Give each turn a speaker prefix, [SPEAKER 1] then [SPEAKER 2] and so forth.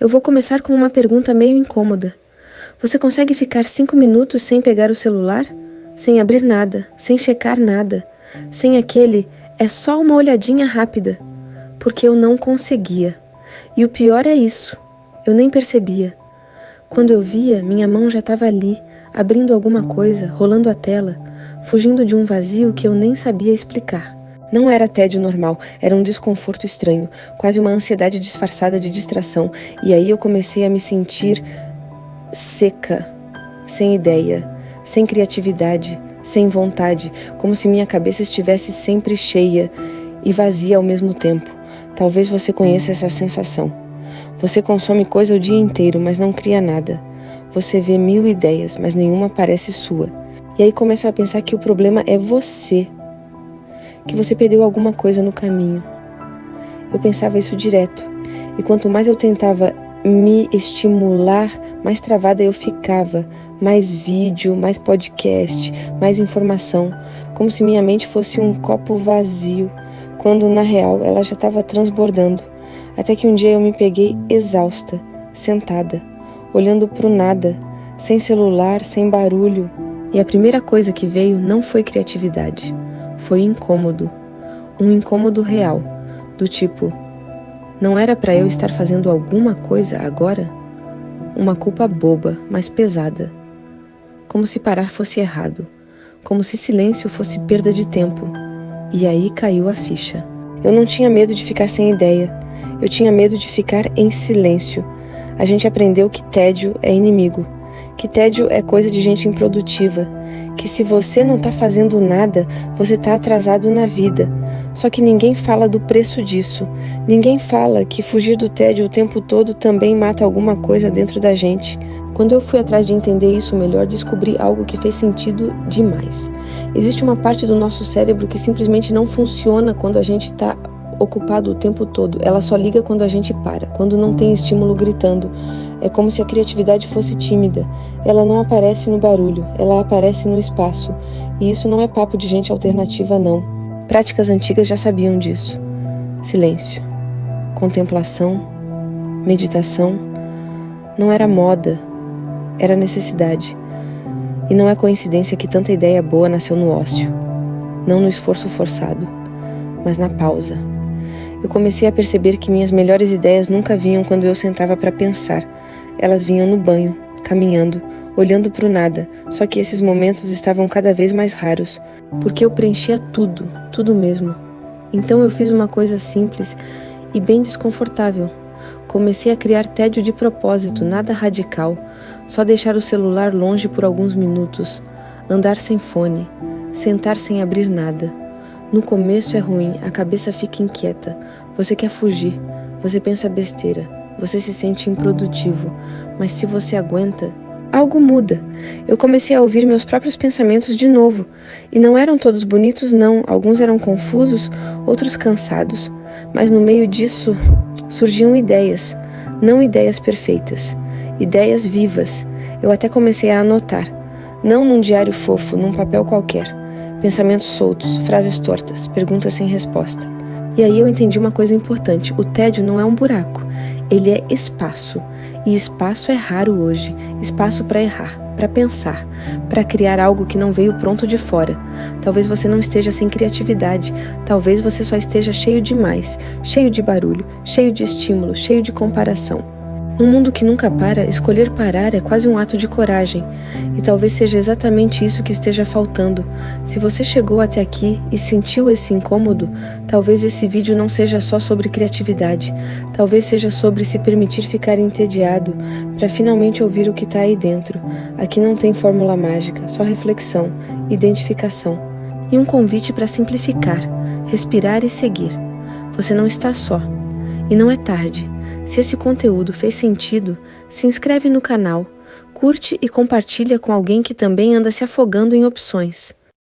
[SPEAKER 1] Eu vou começar com uma pergunta meio incômoda. Você consegue ficar 5 minutos sem pegar o celular? Sem abrir nada, sem checar nada, sem aquele "é só uma olhadinha rápida"? Porque eu não conseguia. E o pior é isso, eu nem percebia. Quando eu via, minha mão já estava ali, abrindo alguma coisa, rolando a tela, fugindo de um vazio que eu nem sabia explicar. Não era tédio normal, era um desconforto estranho, quase uma ansiedade disfarçada de distração, e aí eu comecei a me sentir seca, sem ideia, sem criatividade, sem vontade, como se minha cabeça estivesse sempre cheia e vazia ao mesmo tempo. Talvez você conheça essa sensação. Você consome coisa o dia inteiro, mas não cria nada. Você vê 1000 ideias, mas nenhuma parece sua. E aí começa a pensar que o problema é você, que você perdeu alguma coisa no caminho. Eu pensava isso direto, e quanto mais eu tentava me estimular, mais travada eu ficava, mais vídeo, mais podcast, mais informação, como se minha mente fosse um copo vazio, quando na real ela já estava transbordando, até que um dia eu me peguei exausta, sentada, olhando para o nada, sem celular, sem barulho, e a primeira coisa que veio não foi criatividade, foi incômodo, um incômodo real, do tipo, não era para eu estar fazendo alguma coisa agora? Uma culpa boba, mas pesada. Como se parar fosse errado. Como se silêncio fosse perda de tempo. E aí caiu a ficha. Eu não tinha medo de ficar sem ideia. Eu tinha medo de ficar em silêncio. A gente aprendeu que tédio é inimigo. Que tédio é coisa de gente improdutiva. Que se você não está fazendo nada, você está atrasado na vida. Só que ninguém fala do preço disso. Ninguém fala que fugir do tédio o tempo todo também mata alguma coisa dentro da gente. Quando eu fui atrás de entender isso melhor, descobri algo que fez sentido demais. Existe uma parte do nosso cérebro que simplesmente não funciona quando a gente está ocupado o tempo todo. Ela só liga quando a gente para, quando não tem estímulo gritando. É como se a criatividade fosse tímida. Ela não aparece no barulho, ela aparece no espaço. E isso não é papo de gente alternativa, não. Práticas antigas já sabiam disso. Silêncio, contemplação, meditação. Não era moda, era necessidade. E não é coincidência que tanta ideia boa nasceu no ócio. Não no esforço forçado, mas na pausa. Eu comecei a perceber que minhas melhores ideias nunca vinham quando eu sentava para pensar. Elas vinham no banho, caminhando, olhando para o nada, só que esses momentos estavam cada vez mais raros, porque eu preenchia tudo, tudo mesmo. Então eu fiz uma coisa simples e bem desconfortável. Comecei a criar tédio de propósito, nada radical, só deixar o celular longe por alguns minutos, andar sem fone, sentar sem abrir nada. No começo é ruim, a cabeça fica inquieta, você quer fugir, você pensa besteira, você se sente improdutivo, mas se você aguenta, algo muda. Eu comecei a ouvir meus próprios pensamentos de novo, e não eram todos bonitos não, alguns eram confusos, outros cansados, mas no meio disso surgiam ideias, não ideias perfeitas, ideias vivas. Eu até comecei a anotar, não num diário fofo, num papel qualquer, pensamentos soltos, frases tortas, perguntas sem resposta. E aí eu entendi uma coisa importante, o tédio não é um buraco, ele é espaço. E espaço é raro hoje, espaço para errar, para pensar, para criar algo que não veio pronto de fora. Talvez você não esteja sem criatividade, talvez você só esteja cheio demais, cheio de barulho, cheio de estímulo, cheio de comparação. Num mundo que nunca para, escolher parar é quase um ato de coragem, e talvez seja exatamente isso que esteja faltando. Se você chegou até aqui e sentiu esse incômodo, talvez esse vídeo não seja só sobre criatividade, talvez seja sobre se permitir ficar entediado, para finalmente ouvir o que está aí dentro. Aqui não tem fórmula mágica, só reflexão, identificação, e um convite para simplificar, respirar e seguir. Você não está só, e não é tarde. Se esse conteúdo fez sentido, se inscreve no canal, curte e compartilha com alguém que também anda se afogando em opções.